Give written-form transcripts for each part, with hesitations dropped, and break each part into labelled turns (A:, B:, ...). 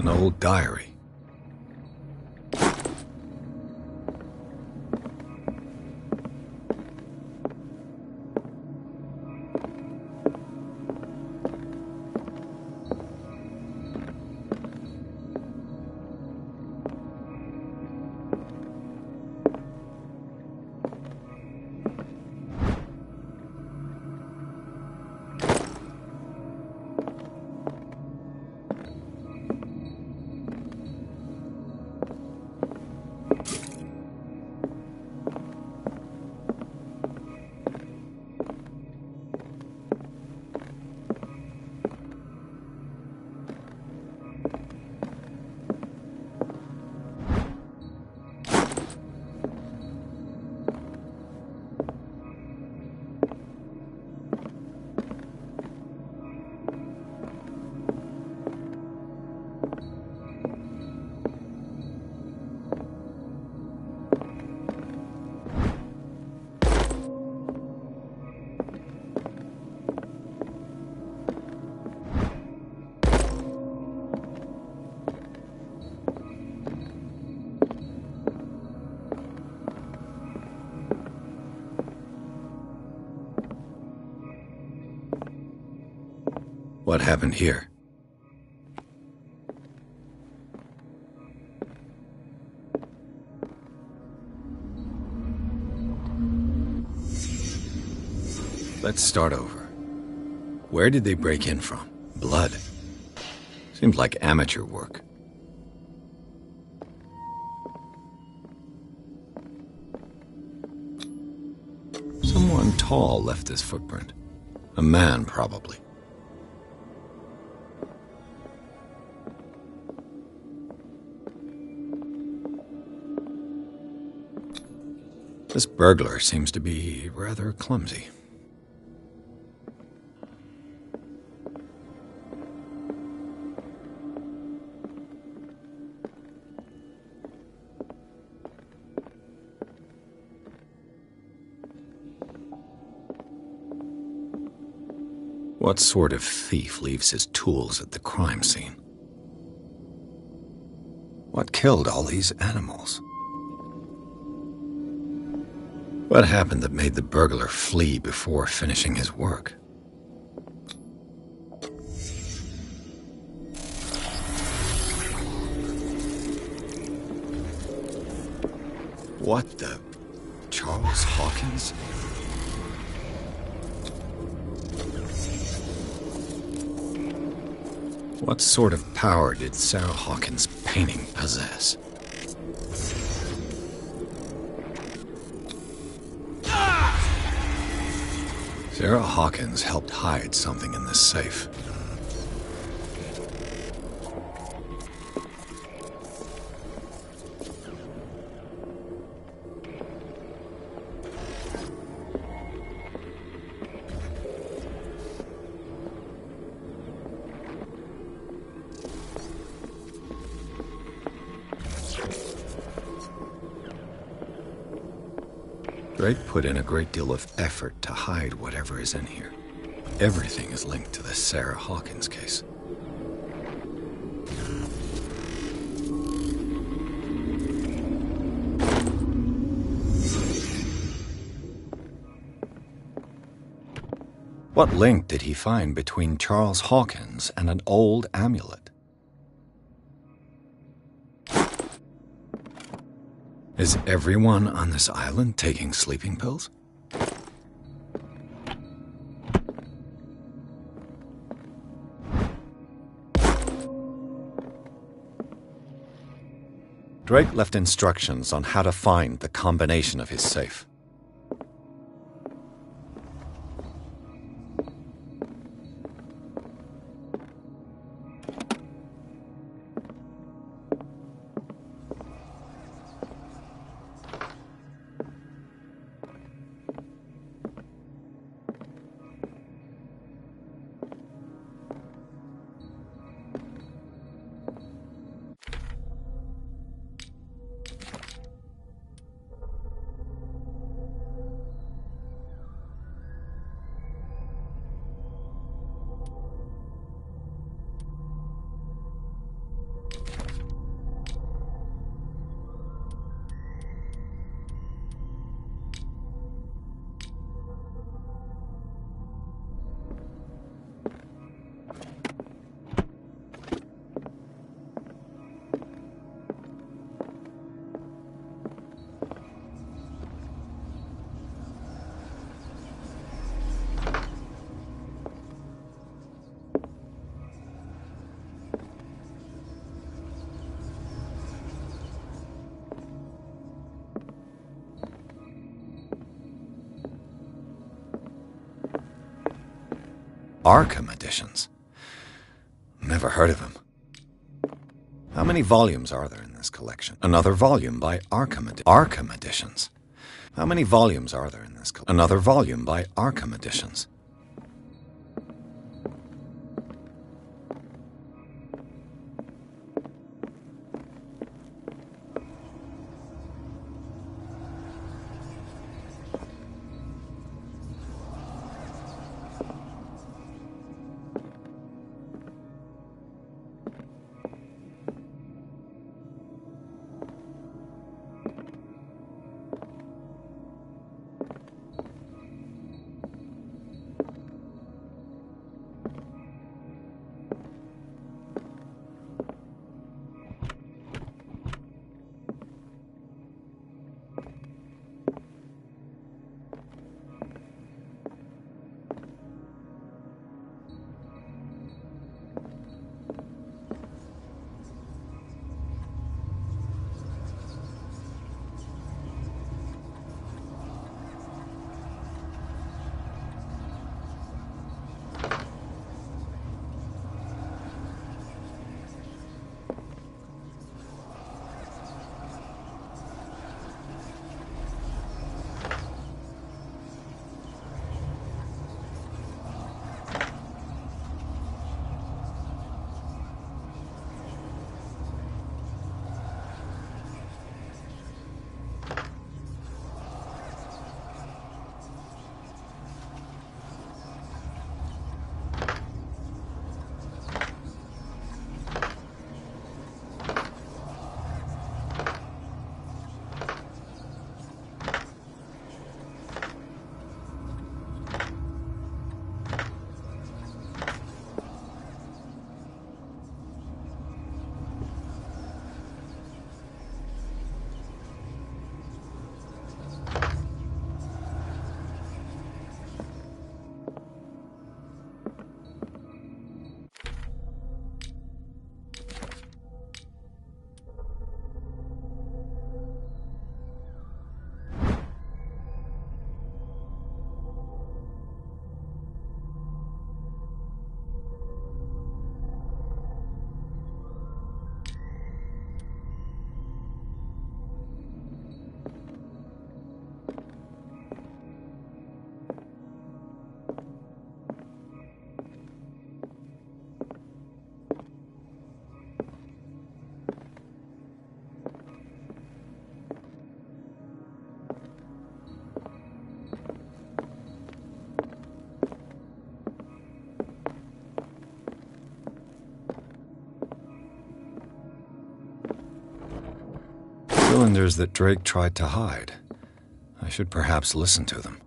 A: An old diary. What happened here? Let's start over. Where did they break in from? Blood. Seems like amateur work. Someone tall left this footprint. A man, probably. This burglar seems to be rather clumsy. What sort of thief leaves his tools at the crime scene? What killed all these animals? What happened that made the burglar flee before finishing his work? What the... Charles Hawkins? What sort of power did Sarah Hawkins' painting possess? Sarah Hawkins helped hide something in this safe. Drake put in a great deal of effort to hide whatever is in here. Everything is linked to the Sarah Hawkins case. What link did he find between Charles Hawkins and an old amulet? Is everyone on this island taking sleeping pills? Drake left instructions on how to find the combination of his safe. Arkham editions. Never heard of him. How many volumes are there in this collection? Another volume by Arkham editions. How many volumes are there in this collection? Another volume by Arkham editions. Cylinders that Drake tried to hide. I should perhaps listen to them.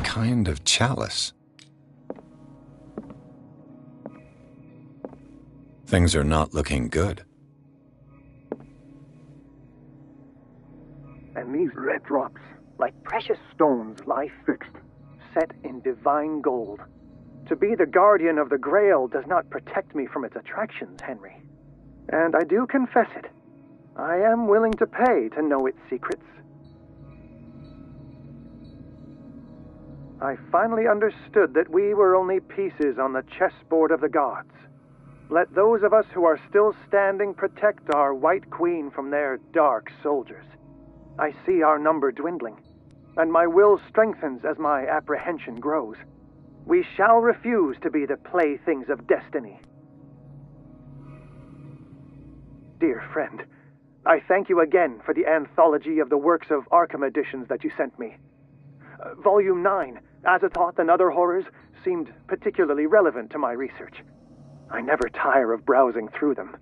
A: Kind of chalice. Things are not looking good.
B: And these red drops, like precious stones, lie fixed, set in divine gold. To be the guardian of the Grail does not protect me from its attractions, Henry. And I do confess it. I am willing to pay to know its secrets. I finally understood that we were only pieces on the chessboard of the gods. Let those of us who are still standing protect our White Queen from their dark soldiers. I see our number dwindling, and my will strengthens as my apprehension grows. We shall refuse to be the playthings of destiny. Dear friend, I thank you again for the anthology of the works of Arkham editions that you sent me. Volume 9, Azathoth and Other Horrors, seemed particularly relevant to my research. I never tire of browsing through them.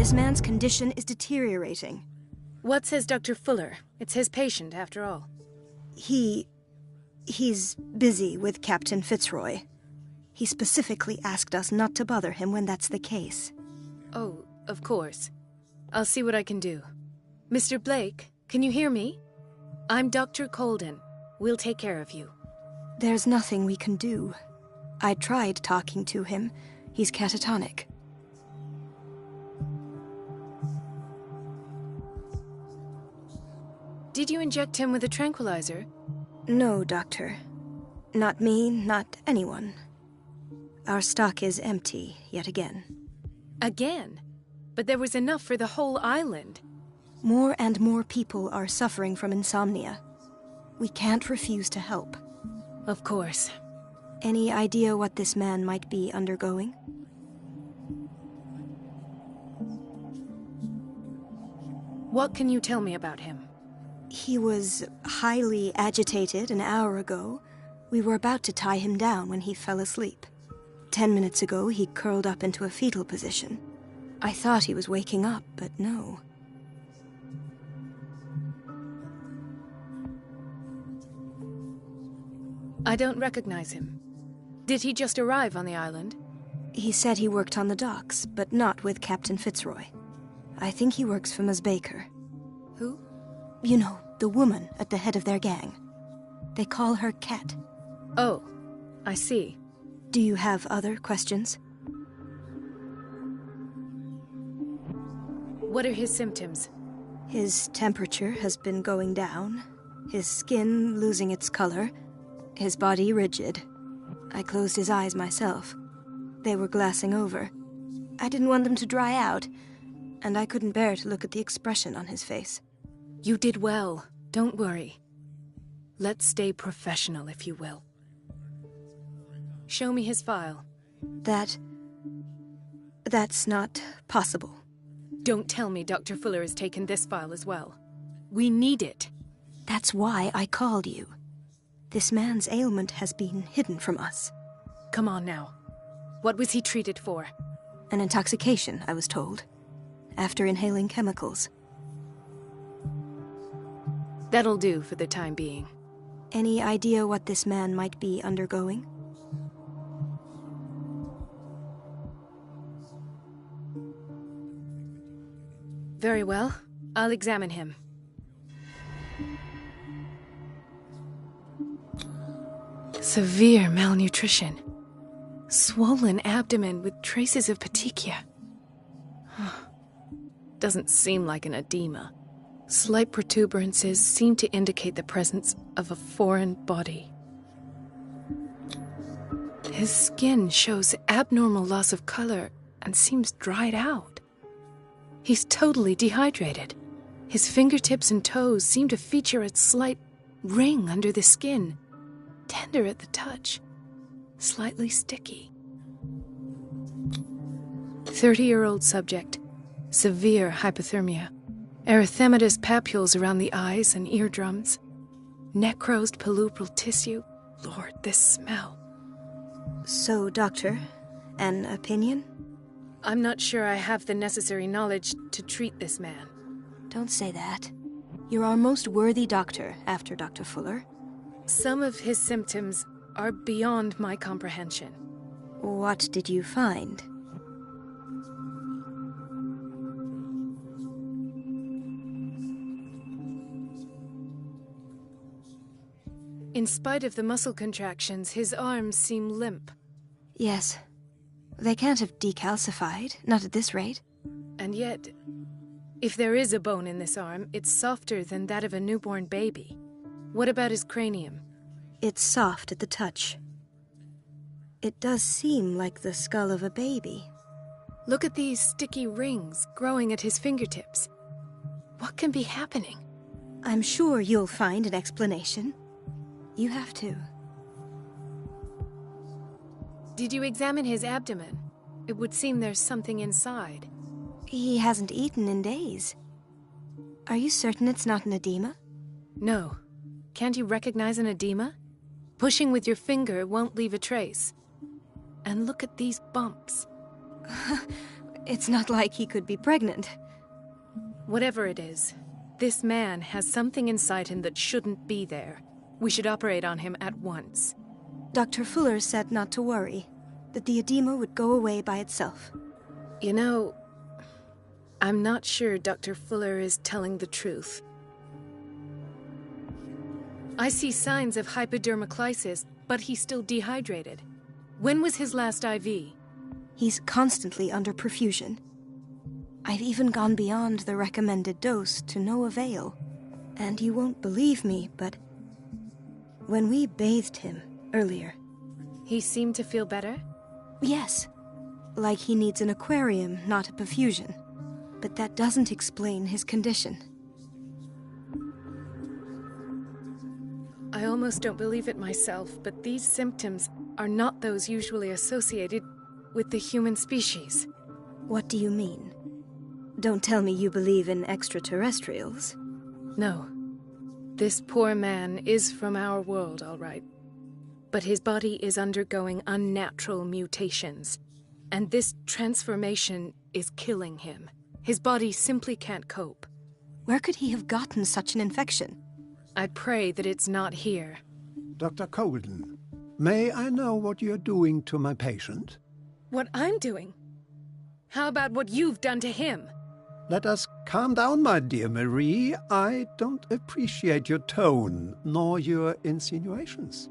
C: This man's condition is deteriorating.
D: What says Dr. Fuller? It's his patient, after all.
C: He's busy with Captain Fitzroy. He specifically asked us not to bother him when that's the case.
D: Oh, of course. I'll see what I can do. Mr. Blake, can you hear me? I'm Dr. Colden. We'll take care of you.
C: There's nothing we can do. I tried talking to him. He's catatonic.
D: Did you inject him with a tranquilizer?
C: No, Doctor. Not me, not anyone. Our stock is empty, yet again.
D: Again? But there was enough for the whole island.
C: More and more people are suffering from insomnia. We can't refuse to help.
D: Of course.
C: Any idea what this man might be undergoing?
D: What can you tell me about him?
C: He was highly agitated an hour ago. We were about to tie him down when he fell asleep. 10 minutes ago, he curled up into a fetal position. I thought he was waking up, but no.
D: I don't recognize him. Did he just arrive on the island?
C: He said he worked on the docks, but not with Captain Fitzroy. I think he works for Ms. Baker.
D: Who?
C: You know, the woman at the head of their gang. They call her Cat.
D: Oh, I see.
C: Do you have other questions?
D: What are his symptoms?
C: His temperature has been going down, his skin losing its color, his body rigid. I closed his eyes myself. They were glassing over. I didn't want them to dry out, and I couldn't bear to look at the expression on his face.
D: You did well. Don't worry. Let's stay professional, if you will. Show me his file.
C: That's not possible.
D: Don't tell me Dr. Fuller has taken this file as well. We need it.
C: That's why I called you. This man's ailment has been hidden from us.
D: Come on now. What was he treated for?
C: An intoxication, I was told. After inhaling chemicals.
D: That'll do for the time being.
C: Any idea what this man might be undergoing?
D: Very well. I'll examine him. Severe malnutrition. Swollen abdomen with traces of petechia. Doesn't seem like an edema. Slight protuberances seem to indicate the presence of a foreign body. His skin shows abnormal loss of color and seems dried out. He's totally dehydrated. His fingertips and toes seem to feature a slight ring under the skin, tender at the touch, slightly sticky. 30-year-old subject, severe hypothermia, erythematous papules around the eyes and eardrums, necrosed palpebral tissue. Lord, this smell.
C: So, Doctor, an opinion?
D: I'm not sure I have the necessary knowledge to treat this man.
C: Don't say that. You're our most worthy doctor after Dr. Fuller.
D: Some of his symptoms are beyond my comprehension.
C: What did you find?
D: In spite of the muscle contractions, his arms seem limp.
C: Yes. They can't have decalcified, not at this rate.
D: And yet, if there is a bone in this arm, it's softer than that of a newborn baby. What about his cranium?
C: It's soft at the touch. It does seem like the skull of a baby.
D: Look at these sticky rings growing at his fingertips. What can be happening?
C: I'm sure you'll find an explanation. You have to.
D: Did you examine his abdomen? It would seem there's something inside.
C: He hasn't eaten in days. Are you certain it's not an edema?
D: No. Can't you recognize an edema? Pushing with your finger won't leave a trace. And look at these bumps.
C: It's not like he could be pregnant.
D: Whatever it is, this man has something inside him that shouldn't be there. We should operate on him at once.
C: Dr. Fuller said not to worry, that the edema would go away by itself.
D: You know, I'm not sure Dr. Fuller is telling the truth. I see signs of hypodermoclysis, but he's still dehydrated. When was his last IV?
C: He's constantly under perfusion. I've even gone beyond the recommended dose to no avail. And you won't believe me, but when we bathed him earlier...
D: He seemed to feel better?
C: Yes. Like he needs an aquarium, not a perfusion. But that doesn't explain his condition.
D: I almost don't believe it myself, but these symptoms are not those usually associated with the human species.
C: What do you mean? Don't tell me you believe in extraterrestrials.
D: No. This poor man is from our world, all right. But his body is undergoing unnatural mutations. And this transformation is killing him. His body simply can't cope.
C: Where could he have gotten such an infection?
D: I pray that it's not here.
E: Dr. Colden, may I know what you're doing to my patient?
D: What I'm doing? How about what you've done to him?
E: Let us calm down, my dear Marie. I don't appreciate your tone, nor your insinuations.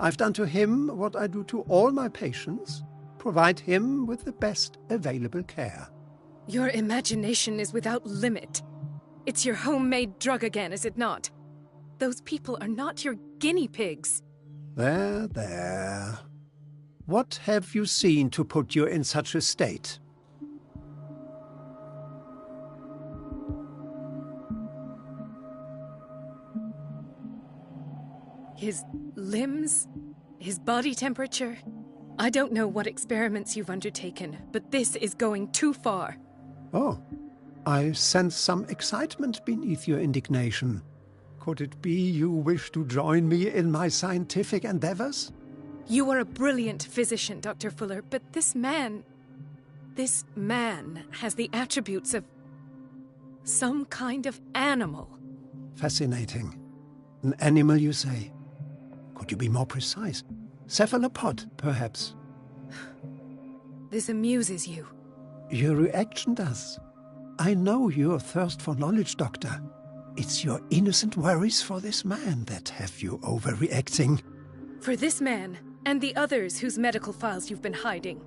E: I've done to him what I do to all my patients. Provide him with the best available care.
D: Your imagination is without limit. It's your homemade drug again, is it not? Those people are not your guinea pigs.
E: There, there. What have you seen to put you in such a state?
D: His limbs? His body temperature? I don't know what experiments you've undertaken, but this is going too far.
E: Oh, I sense some excitement beneath your indignation. Could it be you wish to join me in my scientific endeavors?
D: You are a brilliant physician, Dr. Fuller, but this man has the attributes of some kind of animal.
E: Fascinating. An animal, you say? Could you be more precise? Cephalopod, perhaps?
D: This amuses you.
E: Your reaction does. I know your thirst for knowledge, Doctor. It's your innocent worries for this man that have you overreacting.
D: For this man, and the others whose medical files you've been hiding.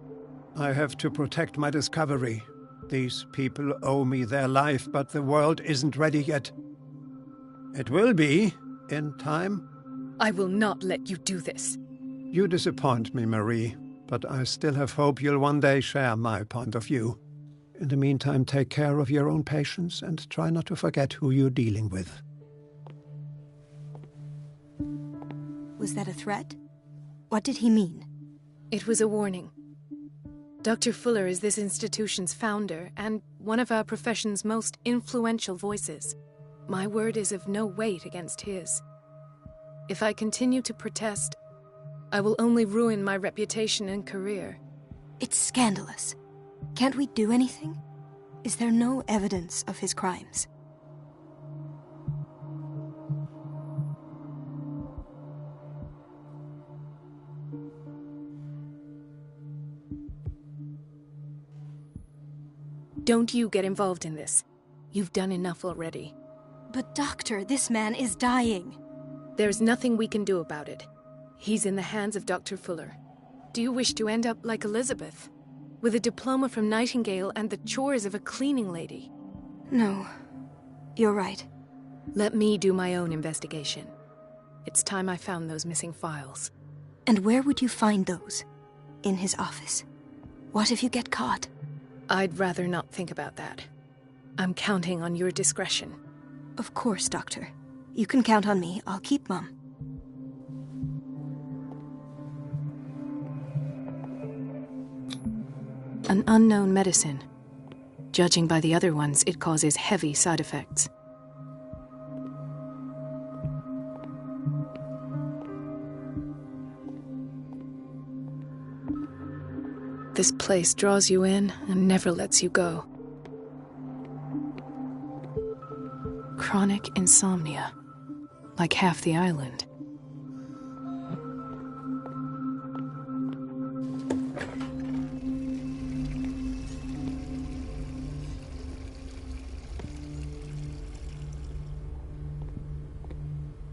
E: I have to protect my discovery. These people owe me their life, but the world isn't ready yet. It will be, in time.
D: I will not let you do this.
E: You disappoint me, Marie, but I still have hope you'll one day share my point of view. In the meantime, take care of your own patients and try not to forget who you're dealing with.
C: Was that a threat? What did he mean?
D: It was a warning. Dr. Fuller is this institution's founder and one of our profession's most influential voices. My word is of no weight against his. If I continue to protest, I will only ruin my reputation and career.
C: It's scandalous. Can't we do anything? Is there no evidence of his crimes?
D: Don't you get involved in this. You've done enough already.
C: But doctor, this man is dying.
D: There's nothing we can do about it. He's in the hands of Dr. Fuller. Do you wish to end up like Elizabeth? With a diploma from Nightingale and the chores of a cleaning lady?
C: No. You're right.
D: Let me do my own investigation. It's time I found those missing files.
C: And where would you find those? In his office. What if you get caught?
D: I'd rather not think about that. I'm counting on your discretion.
C: Of course, Doctor. You can count on me. I'll keep mum.
D: An unknown medicine. Judging by the other ones, it causes heavy side effects. This place draws you in and never lets you go. Chronic insomnia, like half the island.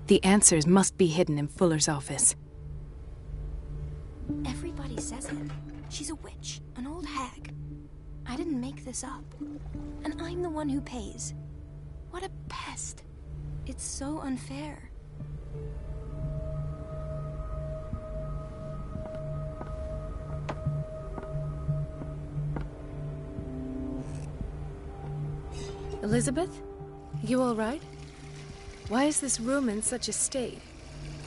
D: The answers must be hidden in Fuller's office.
C: Everybody says it. She's a witch, an old hag. I didn't make this up. And I'm the one who pays. What a pest. It's so unfair.
D: Elizabeth? You all right? Why is this room in such a state?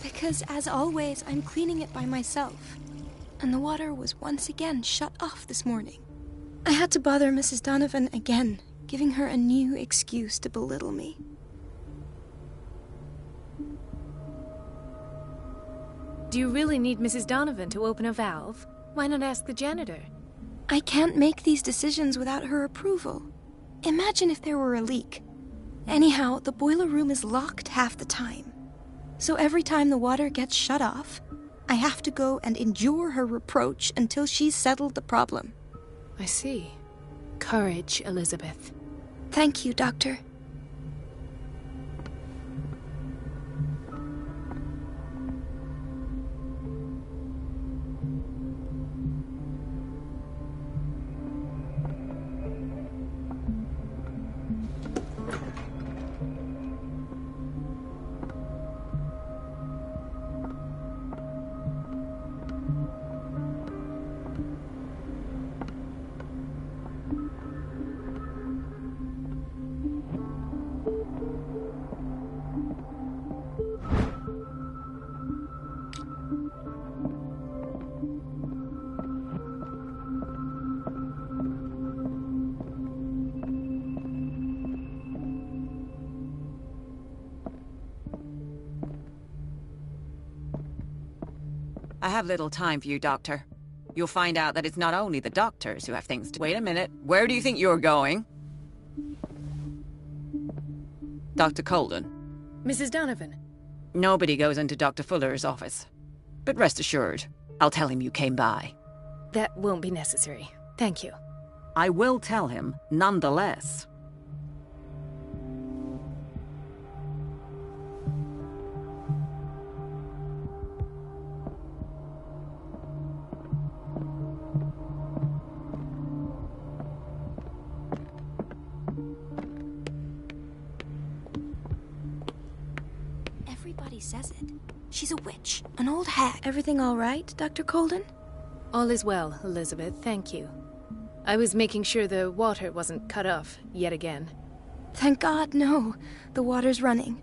C: Because, as always, I'm cleaning it by myself. And the water was once again shut off this morning. I had to bother Mrs. Donovan again, giving her a new excuse to belittle me.
D: Do you really need Mrs. Donovan to open a valve? Why not ask the janitor?
C: I can't make these decisions without her approval. Imagine if there were a leak. Anyhow, the boiler room is locked half the time. So every time the water gets shut off, I have to go and endure her reproach until she's settled the problem.
D: I see. Courage, Elizabeth.
C: Thank you, Doctor.
F: I have little time for you, Doctor. You'll find out that it's not only the doctors who have things to— Wait a minute. Where do you think you're going? Dr. Colden.
D: Mrs. Donovan.
F: Nobody goes into Dr. Fuller's office. But rest assured, I'll tell him you came by.
D: That won't be necessary. Thank you.
F: I will tell him, nonetheless.
C: Everybody says it. She's a witch, an old hag. Everything all right, Dr. Colden?
D: All is well, Elizabeth. Thank you. I was making sure the water wasn't cut off yet again.
C: Thank God, no. The water's running.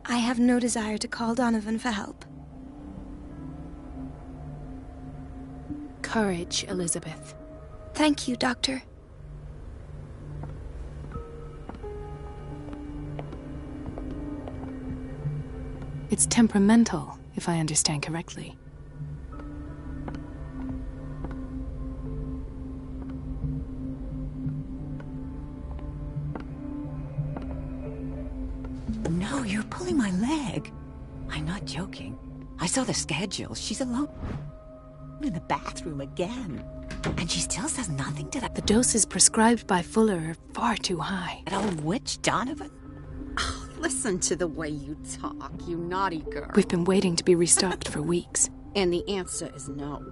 C: I have no desire to call Donovan for help.
D: Courage, Elizabeth.
C: Thank you, Doctor.
D: It's temperamental, if I understand correctly.
F: No, you're pulling my leg. I'm not joking. I saw the schedule. She's alone in the bathroom again. And she still says nothing to
D: The doses prescribed by Fuller are far too high.
F: that old witch Donovan.
G: Listen to the way you talk, you naughty girl.
D: We've been waiting to be restocked for weeks.
G: And the answer is no.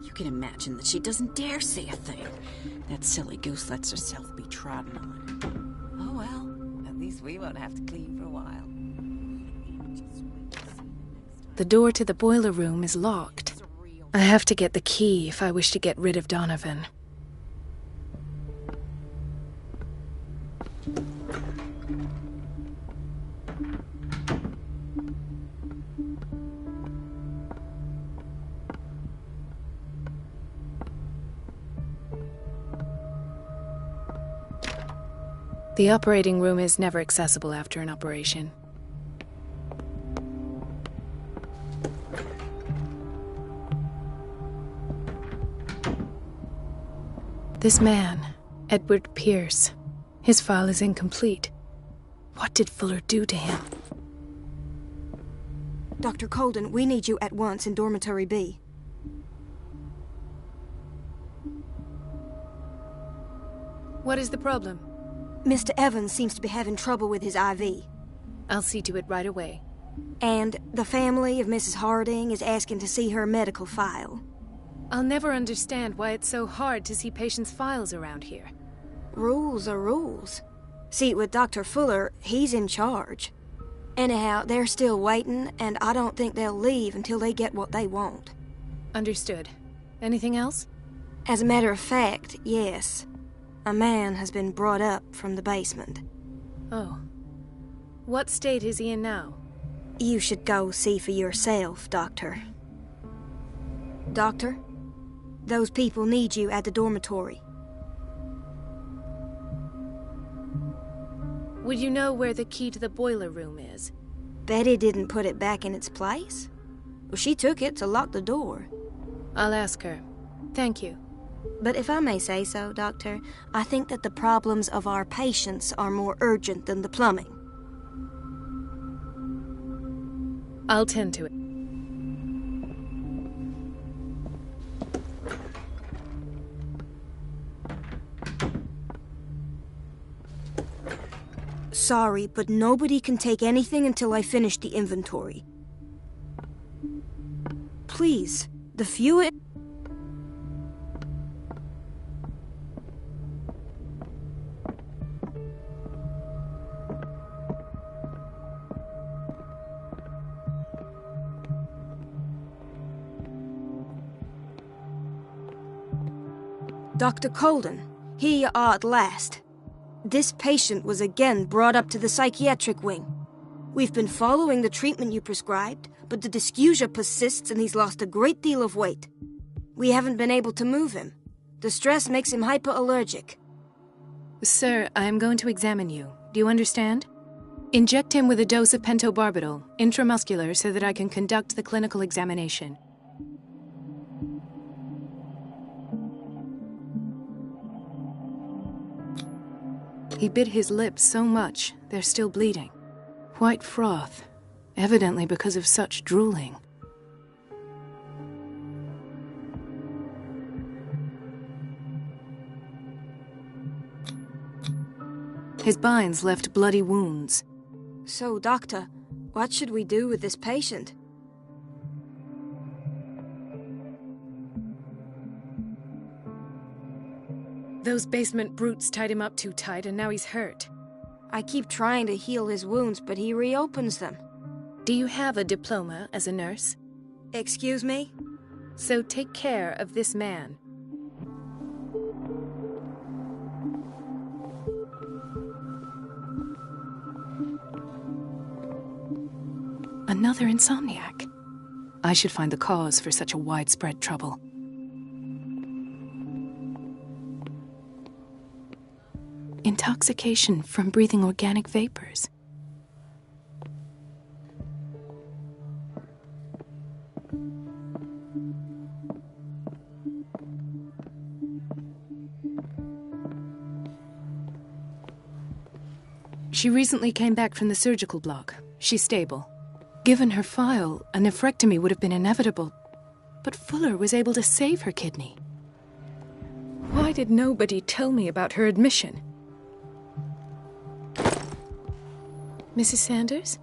G: You can imagine that she doesn't dare say a thing. That silly goose lets herself be trodden on.
F: Oh well, at least we won't have to clean for a while.
D: The door to the boiler room is locked. I have to get the key if I wish to get rid of Donovan. The operating room is never accessible after an operation. This man, Edward Pierce, his file is incomplete. What did Fuller do to him?
C: Dr. Colden, we need you at once in Dormitory B.
D: What is the problem?
C: Mr. Evans seems to be having trouble with his IV.
D: I'll see to it right away.
C: And the family of Mrs. Harding is asking to see her medical file.
D: I'll never understand why it's so hard to see patients' files around here.
C: Rules are rules. See, with Dr. Fuller, he's in charge. Anyhow, they're still waiting, and I don't think they'll leave until they get what they want.
D: Understood. Anything else?
C: As a matter of fact, yes. A man has been brought up from the basement.
D: Oh. What state is he in now?
C: You should go see for yourself, Doctor. Doctor, those people need you at the dormitory.
D: Would you know where the key to the boiler room is?
C: Betty didn't put it back in its place. Well, she took it to lock the door.
D: I'll ask her. Thank you.
C: But if I may say so, Doctor, I think that the problems of our patients are more urgent than the plumbing.
D: I'll tend to it.
C: Sorry, but nobody can take anything until I finish the inventory. Please, the fewer... Dr. Colden, here you are at last. This patient was again brought up to the psychiatric wing. We've been following the treatment you prescribed, but the dysgeusia persists and he's lost a great deal of weight. We haven't been able to move him. The stress makes him hyperallergic.
D: Sir, I am going to examine you. Do you understand? Inject him with a dose of pentobarbital, intramuscular, so that I can conduct the clinical examination. He bit his lips so much, they're still bleeding. White froth, evidently because of such drooling. His binds left bloody wounds.
C: So, Doctor, what should we do with this patient?
D: Those basement brutes tied him up too tight, and now he's hurt.
C: I keep trying to heal his wounds, but he reopens them.
D: Do you have a diploma as a nurse?
C: Excuse me?
D: So take care of this man. Another insomniac. I should find the cause for such a widespread trouble. Intoxication from breathing organic vapors. She recently came back from the surgical block. She's stable. Given her file, a nephrectomy would have been inevitable, but Fuller was able to save her kidney. Why did nobody tell me about her admission? Mrs. Sanders?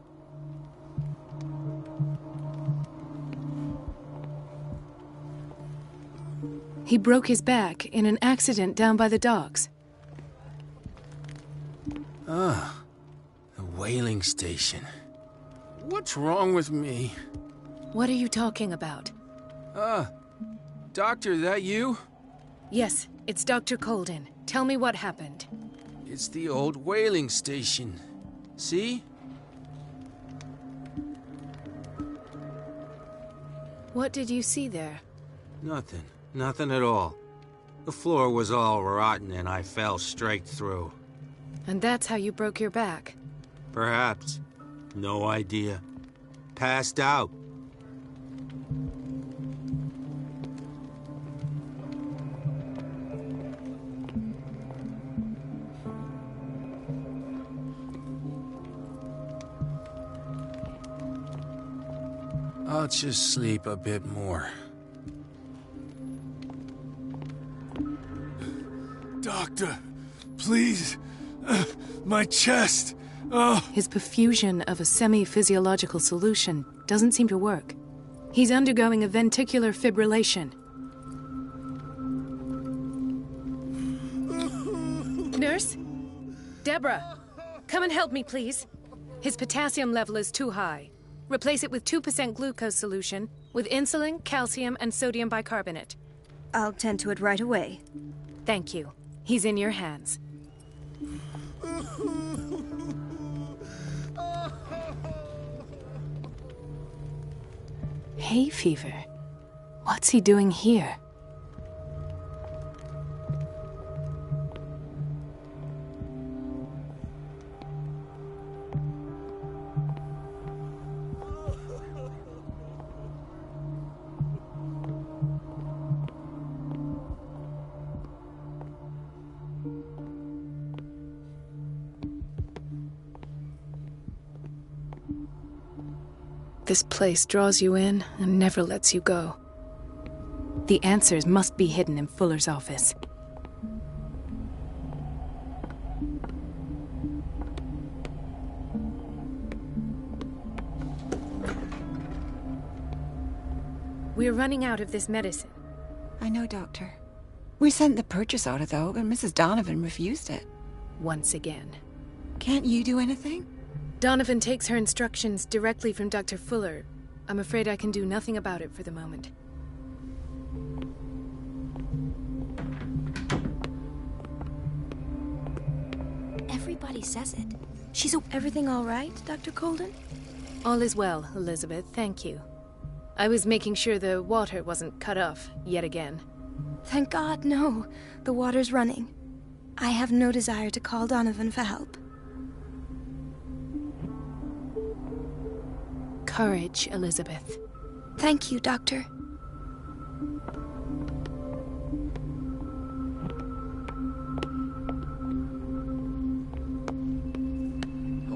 D: He broke his back in an accident down by the docks.
H: Ah, the whaling station. What's wrong with me?
D: What are you talking about?
H: Doctor, that you?
D: Yes, it's Dr. Colden. Tell me what happened.
H: It's the old whaling station. See?
D: What did you see there?
H: Nothing. Nothing at all. The floor was all rotten and I fell straight through.
D: And that's how you broke your back?
H: Perhaps. No idea. Passed out. I'll just sleep a bit more.
I: Doctor, please. My chest. Oh.
D: His perfusion of a semi-physiological solution doesn't seem to work. He's undergoing a ventricular fibrillation. Nurse? Deborah, come and help me, please. His potassium level is too high. Replace it with 2% glucose solution with insulin, calcium, and sodium bicarbonate.
C: I'll tend to it right away.
D: Thank you. He's in your hands. Hay fever? What's he doing here? This place draws you in and never lets you go. The answers must be hidden in Fuller's office. We're running out of this medicine.
F: I know, Doctor. We sent the purchase order, though, but Mrs. Donovan refused it.
D: Once again.
F: Can't you do anything?
D: Donovan takes her instructions directly from Dr. Fuller. I'm afraid I can do nothing about it for the moment.
C: Everybody says it. She's everything all right, Dr. Colden?
D: All is well, Elizabeth, thank you. I was making sure the water wasn't cut off yet again.
C: Thank God, no. The water's running. I have no desire to call Donovan for help.
D: Courage, Elizabeth.
C: Thank you, Doctor.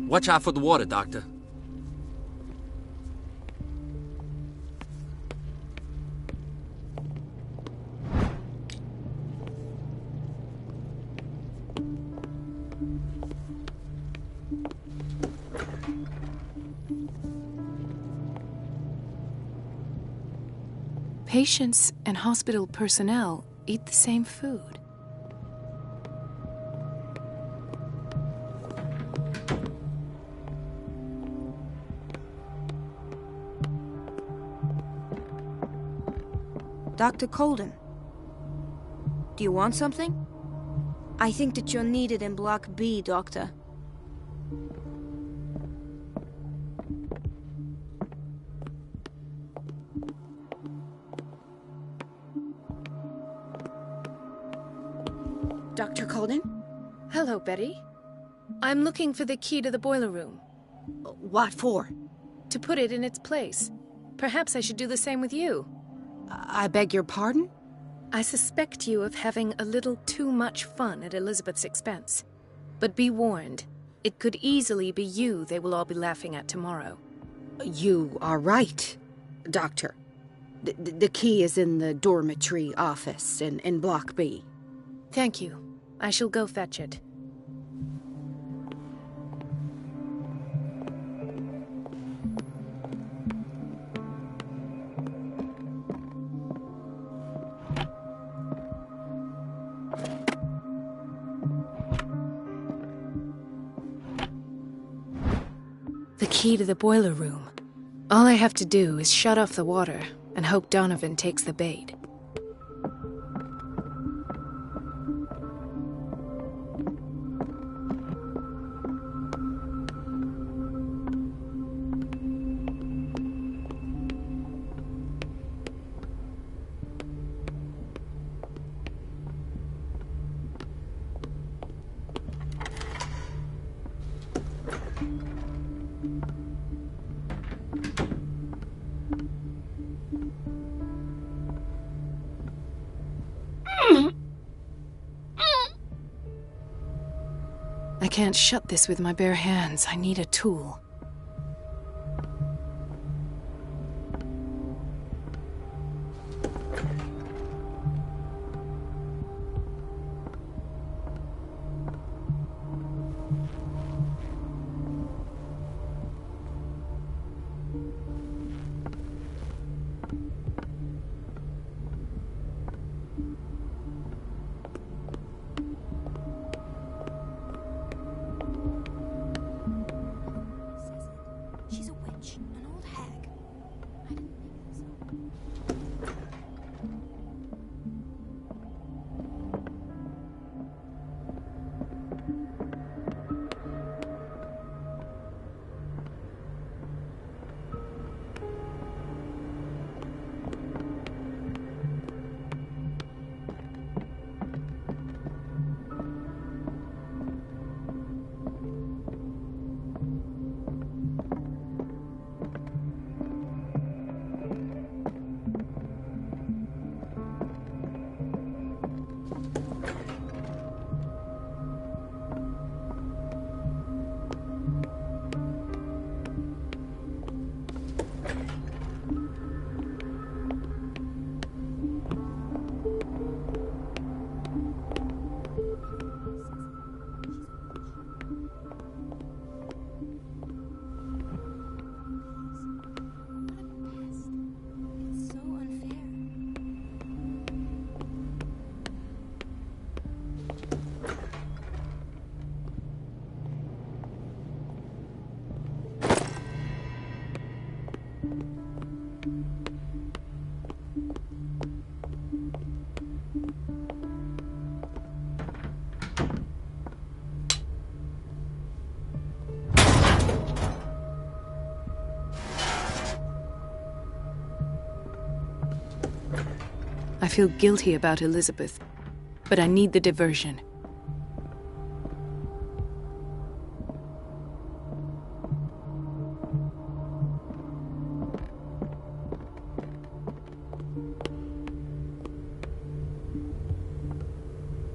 J: Watch out for the water, Doctor.
D: Patients and hospital personnel eat the same food.
C: Dr. Colden, do you want something? I think that you're needed in Block B, Doctor.
G: Dr. Colden?
D: Hello, Betty. I'm looking for the key to the boiler room.
G: What for?
D: To put it in its place. Perhaps I should do the same with you.
G: I beg your pardon?
D: I suspect you of having a little too much fun at Elizabeth's expense. But be warned, it could easily be you they will all be laughing at tomorrow.
G: You are right, Doctor. The key is in the dormitory office in Block B.
D: Thank you. I shall go fetch it. The key to the boiler room. All I have to do is shut off the water and hope Donovan takes the bait. I can't shut this with my bare hands. I need a tool. I feel guilty about Elizabeth, but I need the diversion.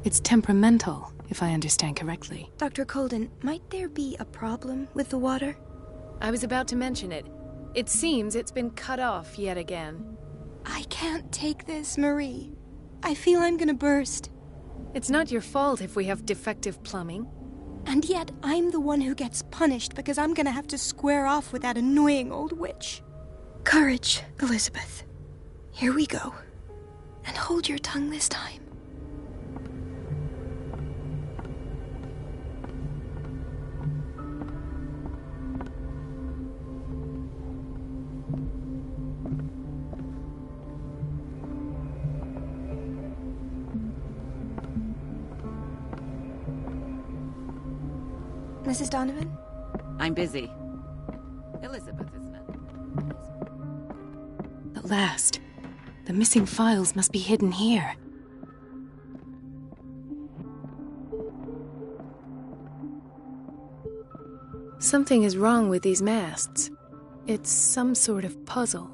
D: It's temperamental, if I understand correctly.
C: Dr. Colden, might there be a problem with the water?
D: I was about to mention it. It seems it's been cut off yet again.
C: I can't take this, Marie. I feel I'm gonna burst.
D: It's not your fault if we have defective plumbing.
C: And yet, I'm the one who gets punished because I'm gonna have to square off with that annoying old witch. Courage, Elizabeth. Here we go. And hold your tongue this time. Mrs. Donovan?
F: I'm busy. Elizabeth, isn't it?
D: At last. The missing files must be hidden here. Something is wrong with these masts. It's some sort of puzzle.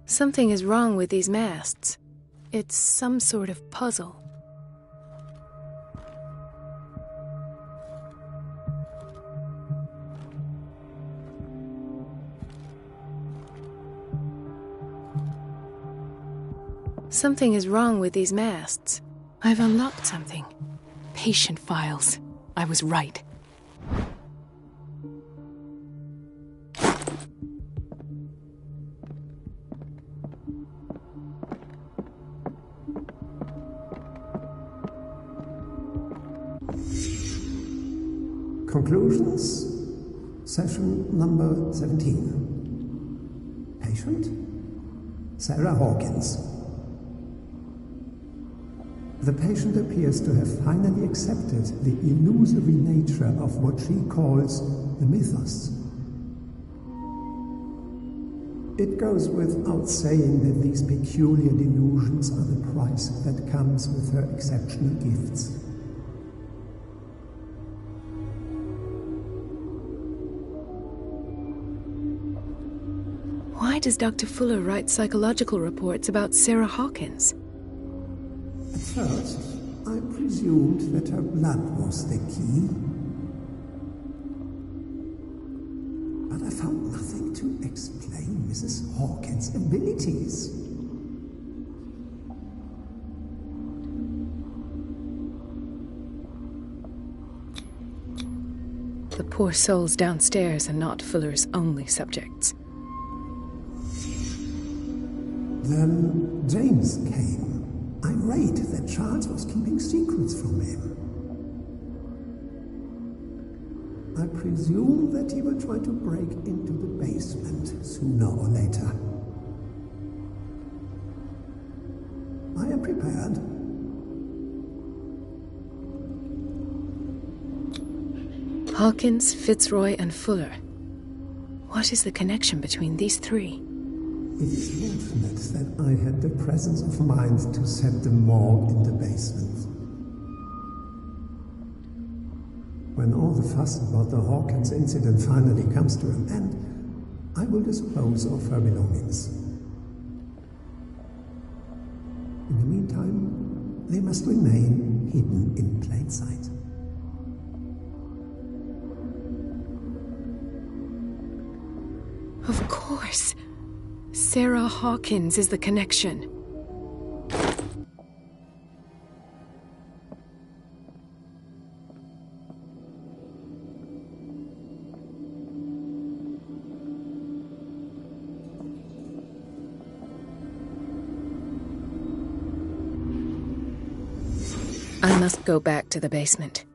D: Something is wrong with these masts. It's some sort of puzzle. Something is wrong with these masts. I've unlocked something. Patient files. I was right.
E: Conclusions, session number 17. Patient, Sarah Hawkins. The patient appears to have finally accepted the illusory nature of what she calls the mythos. It goes without saying that these peculiar delusions are the price that comes with her exceptional gifts.
D: Why does Dr. Fuller write psychological reports about Sarah Hawkins?
E: At first, I presumed that her blood was the key. But I found nothing to explain Mrs. Hawkins' abilities.
D: The poor souls downstairs are not Fuller's only subjects.
E: Then James came, irate that Charles was keeping secrets from him. I presume that he will try to break into the basement sooner or later. I am prepared.
D: Hawkins, Fitzroy, and Fuller. What is the connection between these three?
E: It is fortunate that I had the presence of mind to set the morgue in the basement. When all the fuss about the Hawkins incident finally comes to an end, I will dispose of her belongings. In the meantime, they must remain hidden in plain sight.
D: Of course. Sarah Hawkins is the connection. I must go back to the basement.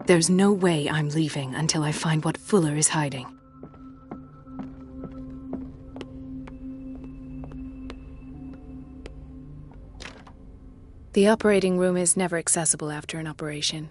D: There's no way I'm leaving until I find what Fuller is hiding. The operating room is never accessible after an operation.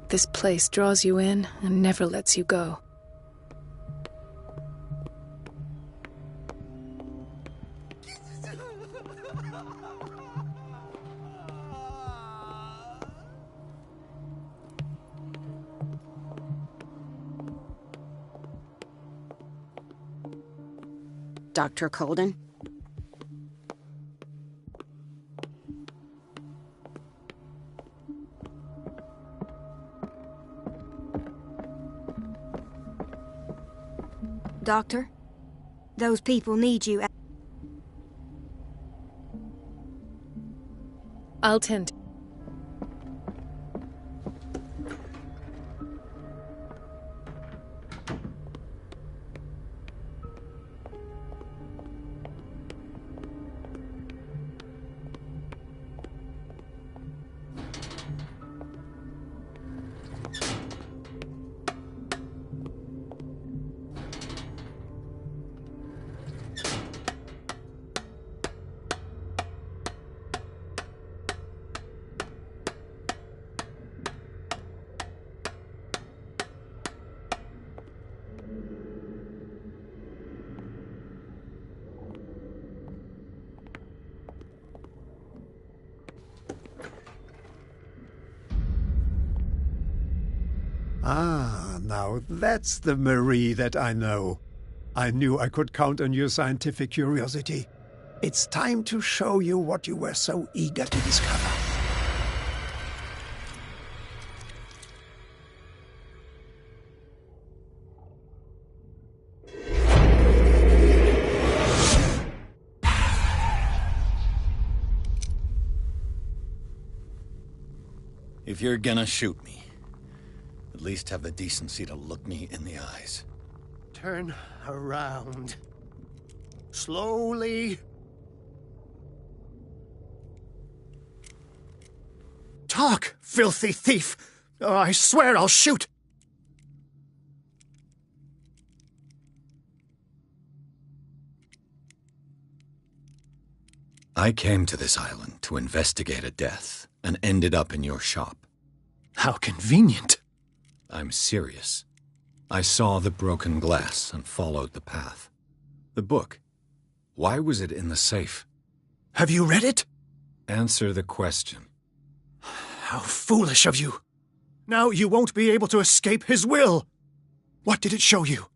D: This place draws you in and never lets you go.
G: Dr. Colden?
C: Doctor, those people need you.
D: I'll tend.
E: Ah, now that's the Marie that I know. I knew I could count on your scientific curiosity. It's time to show you what you were so eager to discover.
A: If you're gonna shoot me, at least have the decency to look me in the eyes.
E: Turn around. Slowly. Talk, filthy thief! Or I swear I'll shoot!
A: I came to this island to investigate a death, and ended up in your shop.
E: How convenient.
A: I'm serious. I saw the broken glass and followed the path. The book. Why was it in the safe?
E: Have you read it?
A: Answer the question.
E: How foolish of you. Now you won't be able to escape his will. What did it show you?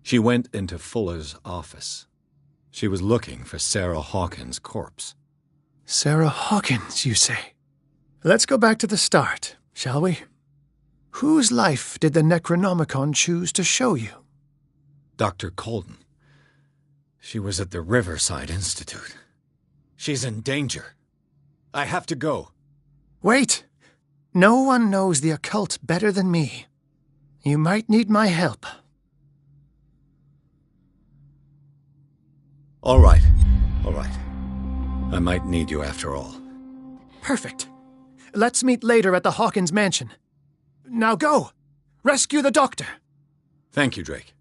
A: She went into Fuller's office. She was looking for Sarah Hawkins' corpse.
E: Sarah Hawkins, you say? Let's go back to the start, shall we? Whose life did the Necronomicon choose to show you?
A: Dr. Colden. She was at the Riverside Institute. She's in danger. I have to go.
E: Wait! No one knows the occult better than me. You might need my help.
A: All right. I might need you after all.
E: Perfect. Let's meet later at the Hawkins mansion. Now go! Rescue the doctor!
A: Thank you, Drake.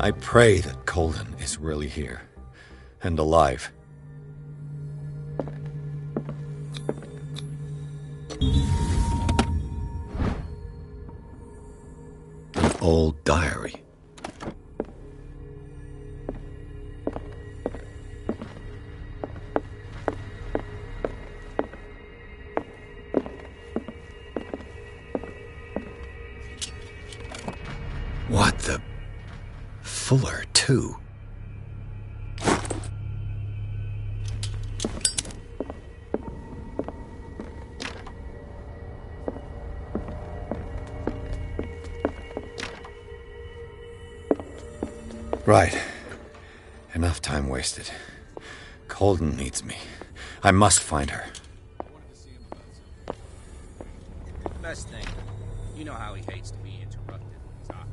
A: I pray that Colden is really here. And alive. An old diary. What the... Fuller, too. Right. Enough time wasted. Colden needs me. I must find her.
K: Best thing. You know how he hates to be interrupted when he's operating.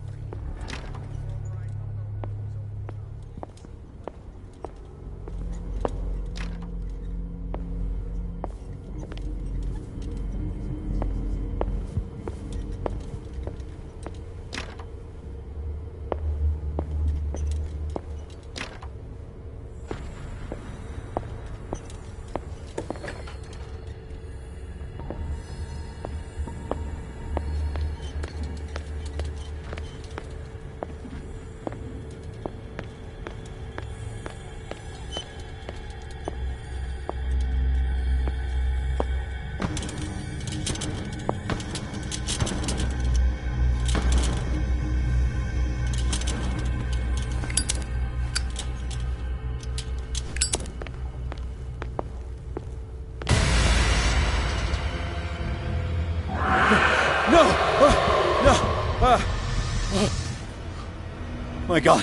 A: My God,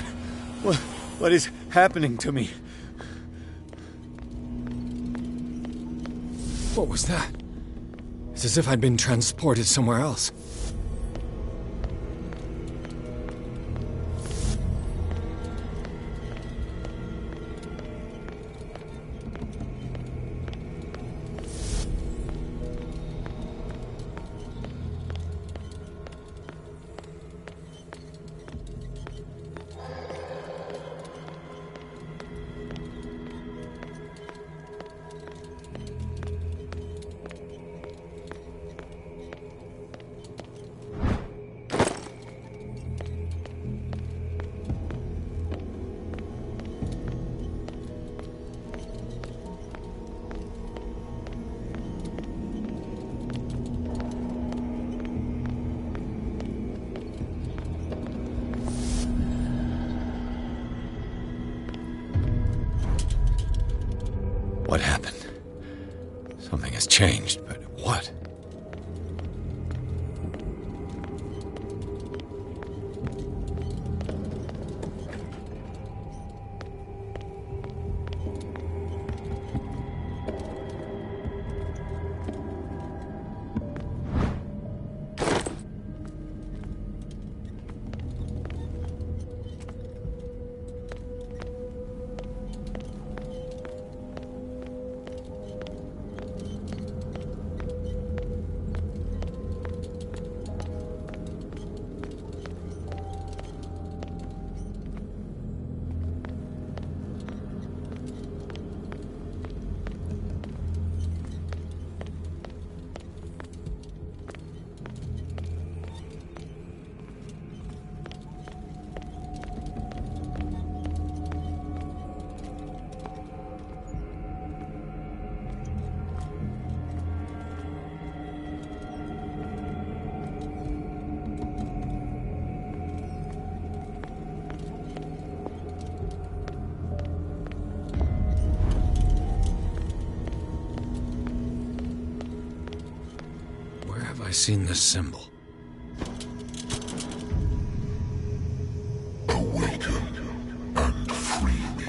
A: what is happening to me?
L: What was that? It's as if I'd been transported somewhere else.
A: What happened? Something has changed, but what? I've seen this symbol.
M: Awaken and free me.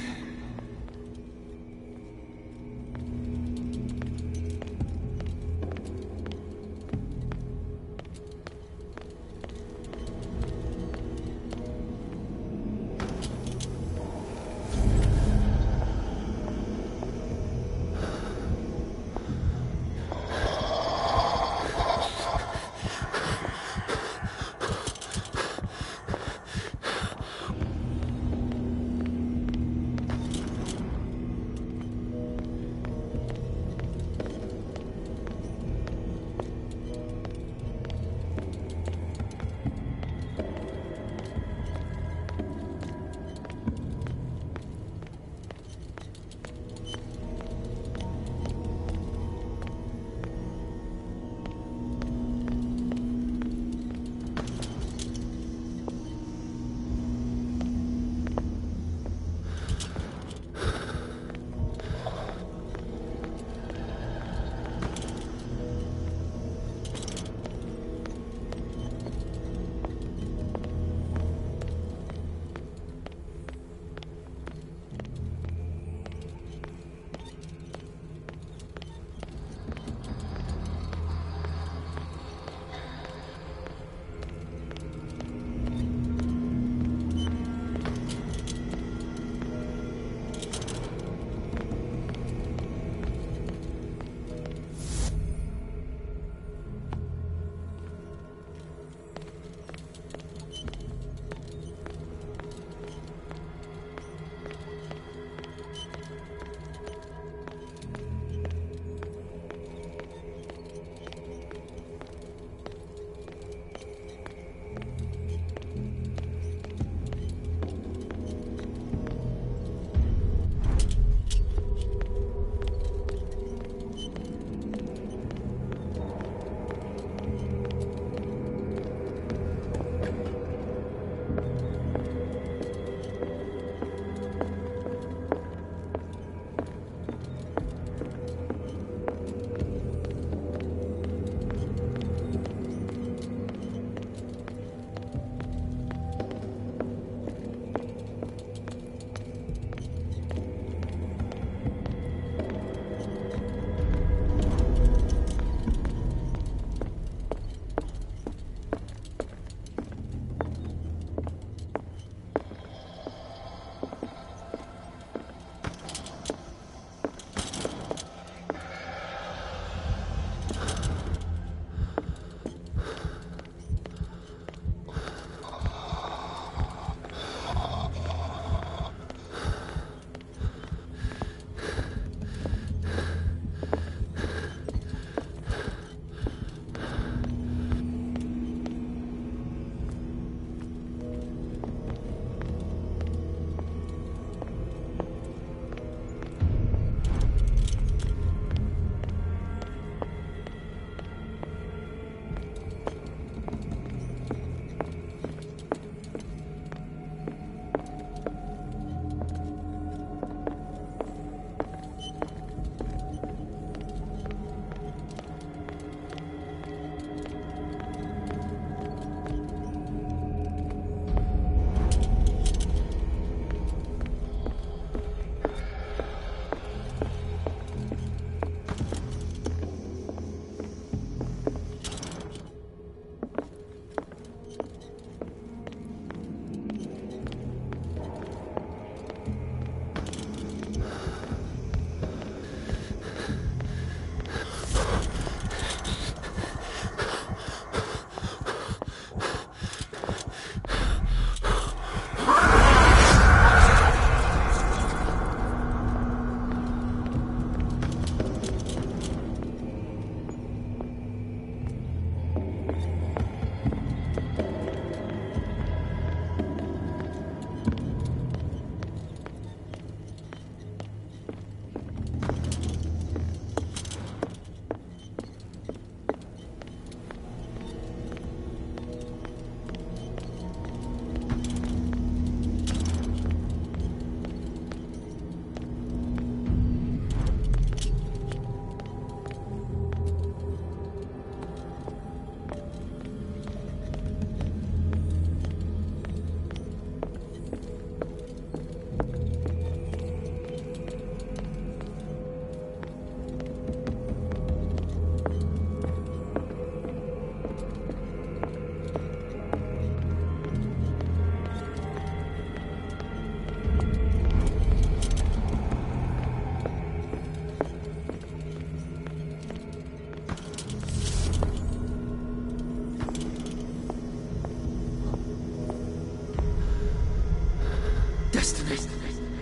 J: destiny.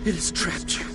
J: It has trapped you.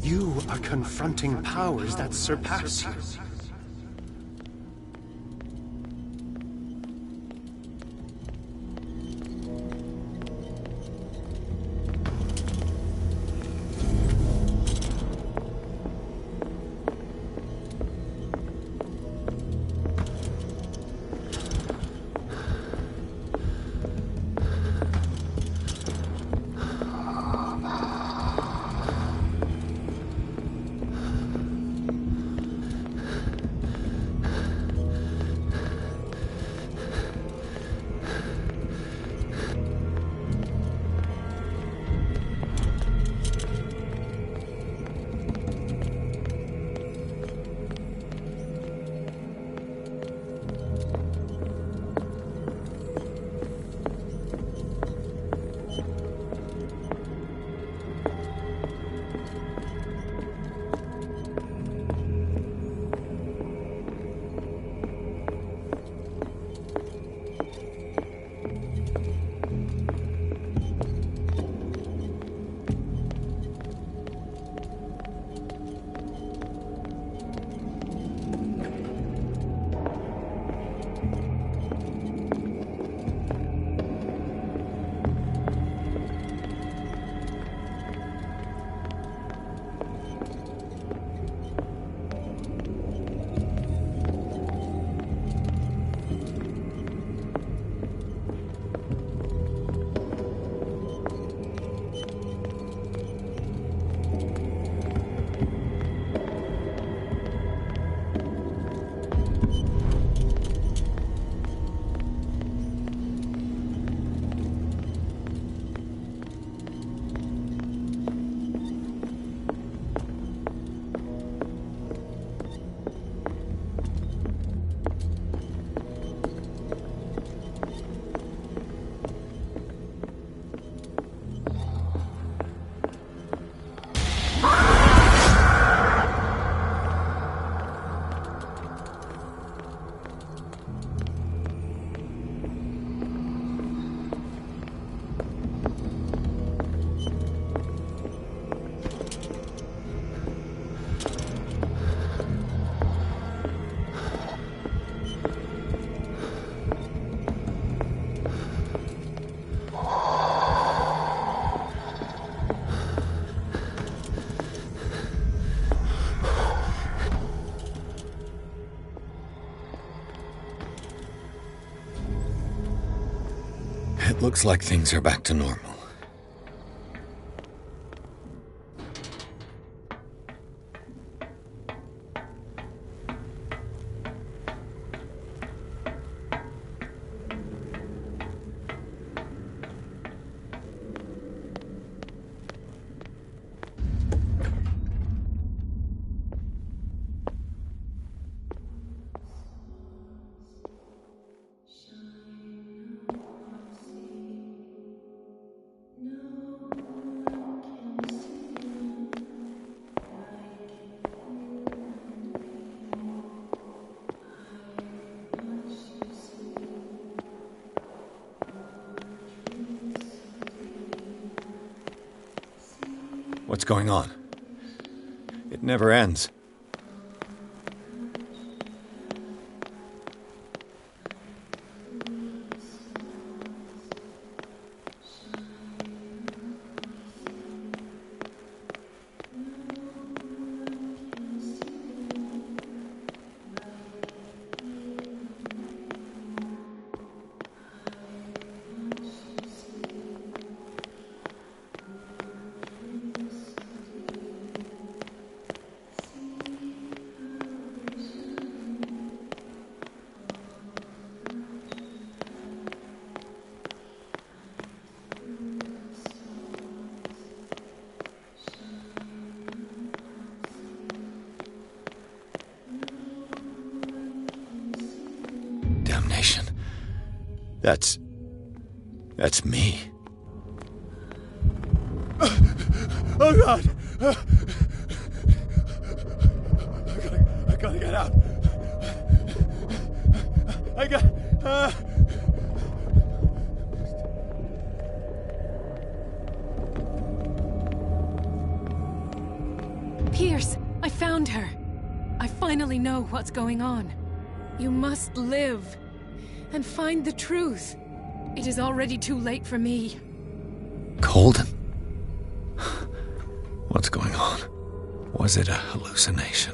E: You are confronting powers that surpass you.
A: It looks like things are back to normal. What's going on? It never ends. Damnation. That's me.
I: Oh, God! I gotta get out. I got...
D: Pierce, I found her. I finally know what's going on. You must live and find the truth. It is already too late for me.
A: Colden? What's going on? Was it a hallucination?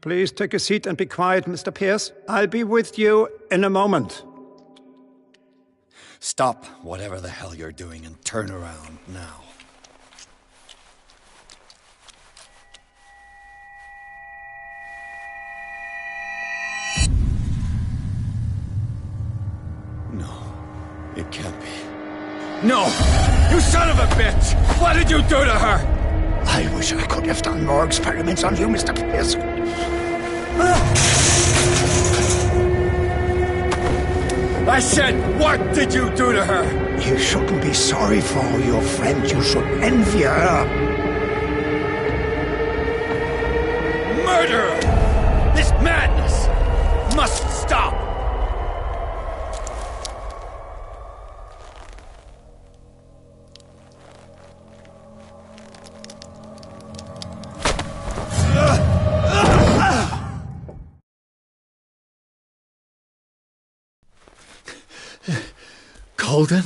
E: Please take a seat and be quiet, Mr. Pierce. I'll be with you in a moment.
A: Stop whatever the hell you're doing and turn around now. No, it can't be.
I: No! You son of a bitch! What did you do to her?
J: I wish I could have done more experiments on you, Mr. Pierce.
I: I said, what did you do to her?
J: You shouldn't be sorry for your friend. You should envy her.
I: Murderer! This madness must stop!
A: Colden?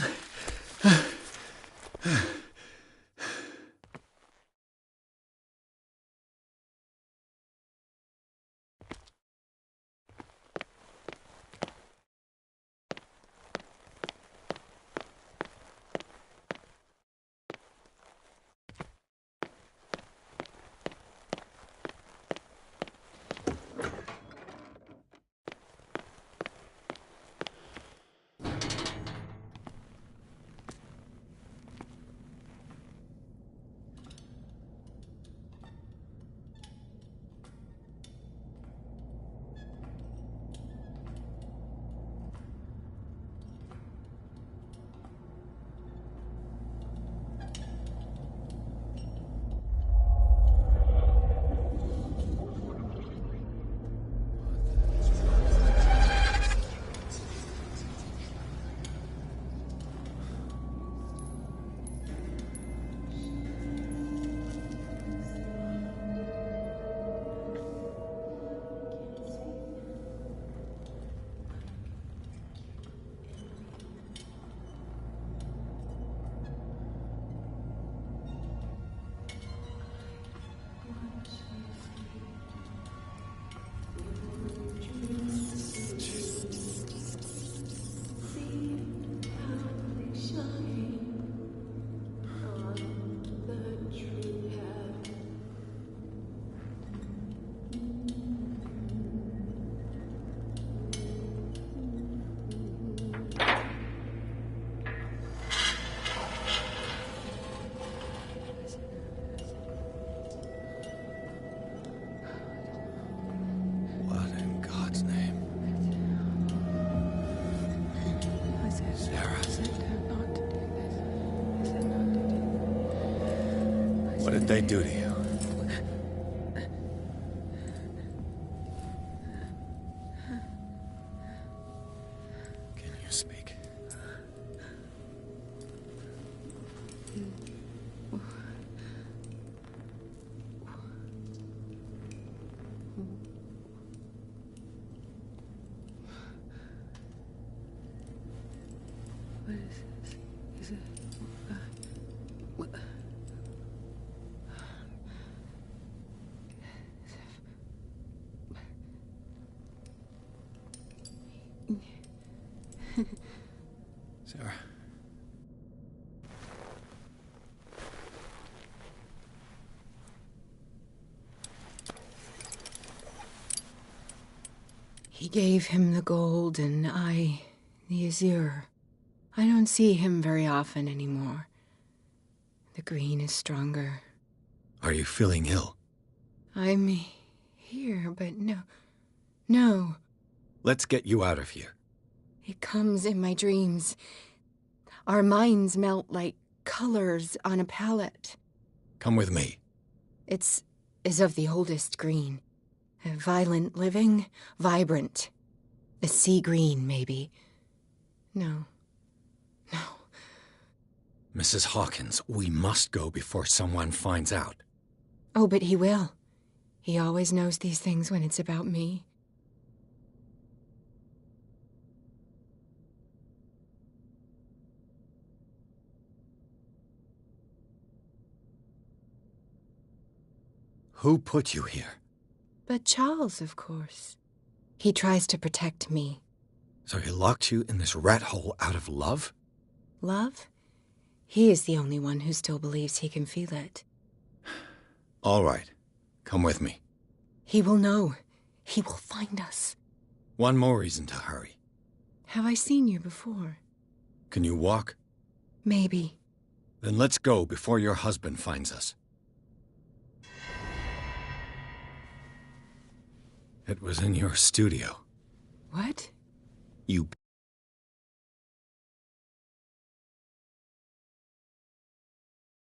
A: they do to you? Can you speak?
D: What is this? Is it... what?
A: Sarah.
F: He gave him the gold and I the azure. I don't see him very often anymore. The green is stronger.
A: Are you feeling ill?
F: I'm here, but no.
A: Let's get you out of here.
F: It comes in my dreams. Our minds melt like colors on a palette.
A: Come with me.
F: It's of the oldest green. A violent living, vibrant. A sea green, maybe. No.
A: Mrs. Hawkins, we must go before someone finds out.
F: Oh, but he will. He always knows these things when it's about me.
A: Who put you here?
F: But Charles, of course. He tries to protect me.
A: So he locked you in this rat hole out of love?
F: Love? He is the only one who still believes he can feel it.
A: All right. Come with me.
F: He will know. He will find us.
A: One more reason to hurry.
F: Have I seen you before?
A: Can you walk?
F: Maybe.
A: Then let's go before your husband finds us. It was in your studio.
F: What?
A: You